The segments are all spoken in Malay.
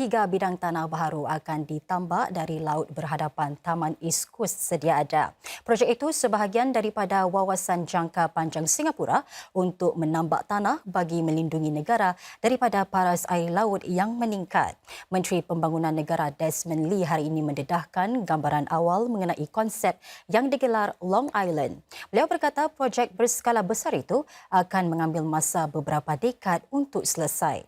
3 bidang tanah baharu akan ditambak dari laut berhadapan Taman East Coast sedia ada. Projek itu sebahagian daripada wawasan jangka panjang Singapura untuk menambak tanah bagi melindungi negara daripada paras air laut yang meningkat. Menteri Pembangunan Negara Desmond Lee hari ini mendedahkan gambaran awal mengenai konsep yang digelar Long Island. Beliau berkata projek berskala besar itu akan mengambil masa beberapa dekad untuk selesai.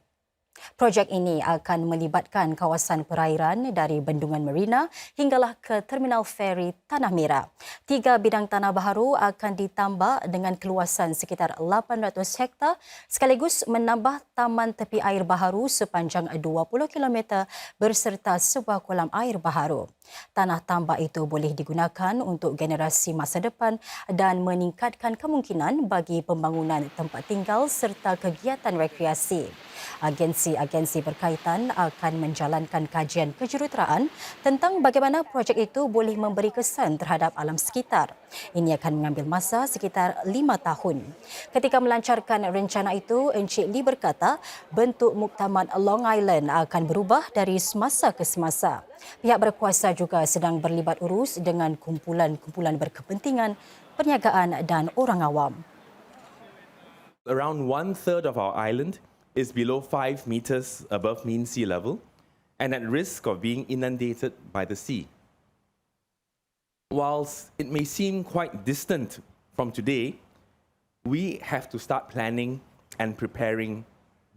Projek ini akan melibatkan kawasan perairan dari Bendungan Marina hinggalah ke Terminal Feri Tanah Merah. 3 bidang tanah baharu akan ditambak dengan keluasan sekitar 800 hektar sekaligus menambah taman tepi air baharu sepanjang 20 km berserta sebuah kolam air baharu. Tanah tambak itu boleh digunakan untuk generasi masa depan dan meningkatkan kemungkinan bagi pembangunan tempat tinggal serta kegiatan rekreasi. Agensi-agensi berkaitan akan menjalankan kajian kejuruteraan tentang bagaimana projek itu boleh memberi kesan terhadap alam sekitar. Ini akan mengambil masa sekitar 5 tahun. Ketika melancarkan rencana itu, Encik Lee berkata bentuk muktamad Long Island akan berubah dari semasa ke semasa. Pihak berkuasa juga sedang berlibat urus dengan kumpulan-kumpulan berkepentingan, perniagaan dan orang awam. Around 1/3 of our island is below 5 meters above mean sea level and at risk of being inundated by the sea. Whilst it may seem quite distant from today, we have to start planning and preparing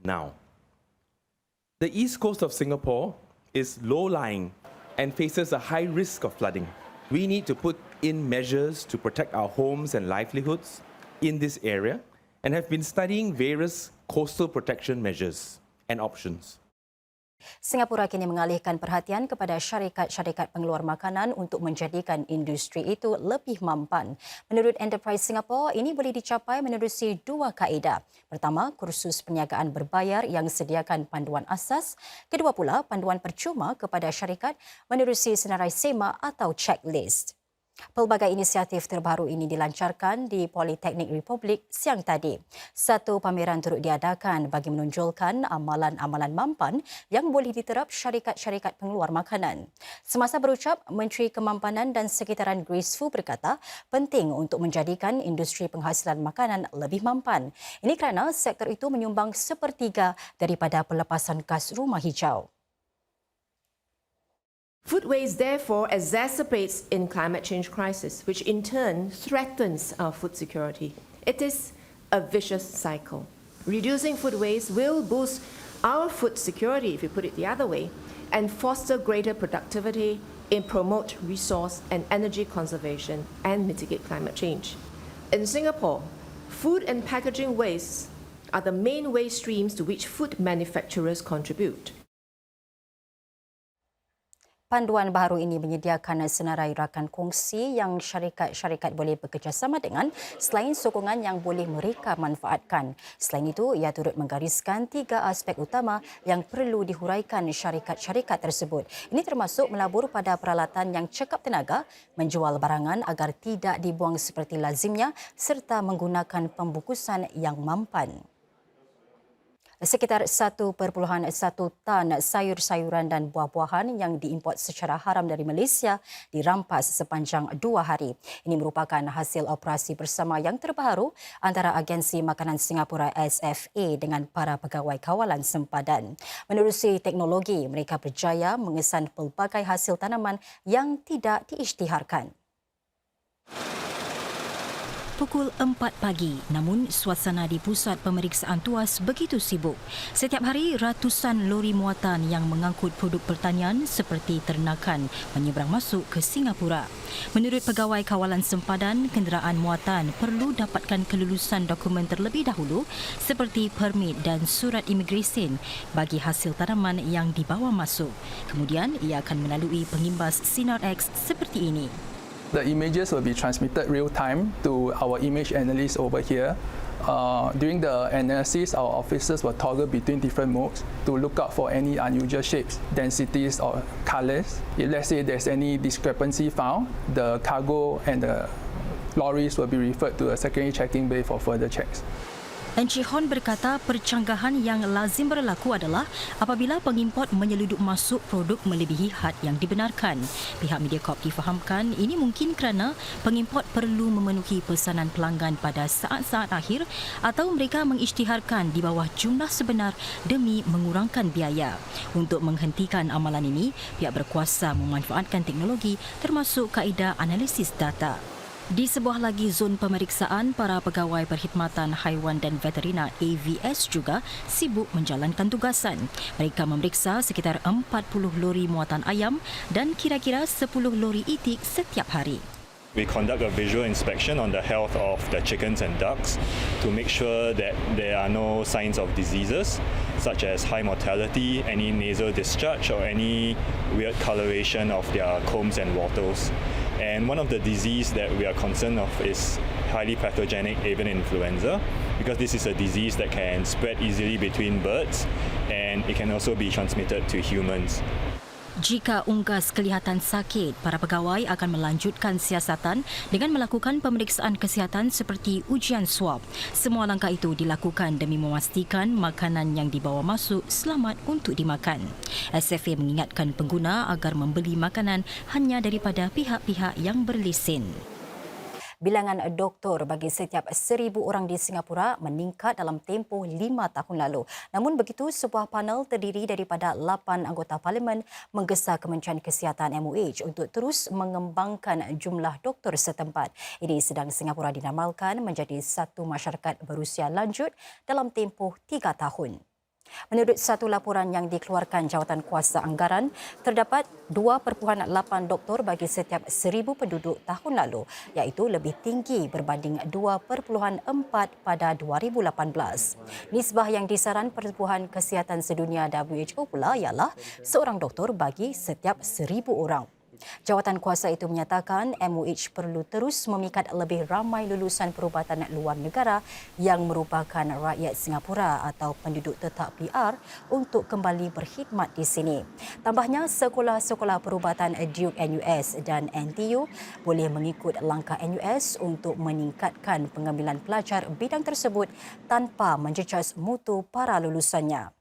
now. The east coast of Singapore is low-lying and faces a high risk of flooding. We need to put in measures to protect our homes and livelihoods in this area and have been studying various coastal protection measures and options. Singapura kini mengalihkan perhatian kepada syarikat-syarikat pengeluar makanan untuk menjadikan industri itu lebih mampan. Menurut Enterprise Singapore, ini boleh dicapai menerusi 2 kaedah. Pertama, kursus perniagaan berbayar yang sediakan panduan asas. Kedua pula, panduan percuma kepada syarikat menerusi senarai SEMA atau checklist. Pelbagai inisiatif terbaru ini dilancarkan di Politeknik Republik siang tadi. Satu pameran turut diadakan bagi menonjolkan amalan-amalan mampan yang boleh diterap syarikat-syarikat pengeluar makanan. Semasa berucap, Menteri Kemampanan dan Sekitaran Grace Fu berkata penting untuk menjadikan industri penghasilan makanan lebih mampan. Ini kerana sektor itu menyumbang 1/3 daripada pelepasan gas rumah hijau. Food waste therefore exacerbates in climate change crisis, which in turn threatens our food security. It is a vicious cycle. Reducing food waste will boost our food security, if you put it the other way, and foster greater productivity and promote resource and energy conservation and mitigate climate change. In Singapore, food and packaging wastes are the main waste streams to which food manufacturers contribute. Panduan baharu ini menyediakan senarai rakan kongsi yang syarikat-syarikat boleh bekerjasama dengan selain sokongan yang boleh mereka manfaatkan. Selain itu, ia turut menggariskan 3 aspek utama yang perlu dihuraikan syarikat-syarikat tersebut. Ini termasuk melabur pada peralatan yang cekap tenaga, menjual barangan agar tidak dibuang seperti lazimnya serta menggunakan pembungkusan yang mampan. Sekitar 1.1 tan sayur-sayuran dan buah-buahan yang diimport secara haram dari Malaysia dirampas sepanjang 2 hari. Ini merupakan hasil operasi bersama yang terbaru antara Agensi Makanan Singapura SFA dengan para pegawai kawalan sempadan. Menerusi teknologi, mereka berjaya mengesan pelbagai hasil tanaman yang tidak diisytiharkan. Pukul 4 pagi, namun suasana di pusat pemeriksaan tuas begitu sibuk. Setiap hari, ratusan lori muatan yang mengangkut produk pertanian seperti ternakan menyeberang masuk ke Singapura. Menurut pegawai kawalan sempadan, kenderaan muatan perlu dapatkan kelulusan dokumen terlebih dahulu seperti permit dan surat imigresen bagi hasil tanaman yang dibawa masuk. Kemudian, ia akan melalui pengimbas Sinar X seperti ini. The images will be transmitted real time to our image analysts over here. During the analysis, our officers will toggle between different modes to look out for any unusual shapes, densities or colors. If let's say there's any discrepancy found, the cargo and the lorries will be referred to a secondary checking bay for further checks. Encik Hon berkata percanggahan yang lazim berlaku adalah apabila pengimport menyelundup masuk produk melebihi had yang dibenarkan. Pihak Mediacorp difahamkan ini mungkin kerana pengimport perlu memenuhi pesanan pelanggan pada saat-saat akhir atau mereka mengisytiharkan di bawah jumlah sebenar demi mengurangkan biaya. Untuk menghentikan amalan ini, pihak berkuasa memanfaatkan teknologi termasuk kaedah analisis data. Di sebuah lagi zon pemeriksaan, para pegawai Perkhidmatan Haiwan dan Veterina AVS juga sibuk menjalankan tugasan. Mereka memeriksa sekitar 40 lori muatan ayam dan kira-kira 10 lori itik setiap hari. We conduct a visual inspection on the health of the chickens and ducks to make sure that there are no signs of diseases such as high mortality, any nasal discharge or any weird coloration of their combs and wattles. And one of the disease that we are concerned of is highly pathogenic avian influenza, because this is a disease that can spread easily between birds and it can also be transmitted to humans. Jika unggas kelihatan sakit, para pegawai akan melanjutkan siasatan dengan melakukan pemeriksaan kesihatan seperti ujian swab. Semua langkah itu dilakukan demi memastikan makanan yang dibawa masuk selamat untuk dimakan. SFA mengingatkan pengguna agar membeli makanan hanya daripada pihak-pihak yang berlesen. Bilangan doktor bagi setiap 1,000 orang di Singapura meningkat dalam tempoh 5 tahun lalu. Namun begitu, sebuah panel terdiri daripada 8 anggota parlimen menggesa Kementerian Kesihatan MOH untuk terus mengembangkan jumlah doktor setempat. Ini sedang Singapura dinamalkan menjadi satu masyarakat berusia lanjut dalam tempoh 3 tahun. Menurut satu laporan yang dikeluarkan Jawatan Kuasa Anggaran, terdapat 2.8 doktor bagi setiap 1,000 penduduk tahun lalu, iaitu lebih tinggi berbanding 2.4 pada 2018. Nisbah yang disaran Pertubuhan Kesihatan Sedunia WHO pula ialah seorang doktor bagi setiap 1,000 orang. Jawatan kuasa itu menyatakan MOH perlu terus memikat lebih ramai lulusan perubatan luar negara yang merupakan rakyat Singapura atau penduduk tetap PR untuk kembali berkhidmat di sini. Tambahnya, sekolah-sekolah perubatan Duke NUS dan NTU boleh mengikut langkah NUS untuk meningkatkan pengambilan pelajar bidang tersebut tanpa menjejaz mutu para lulusannya.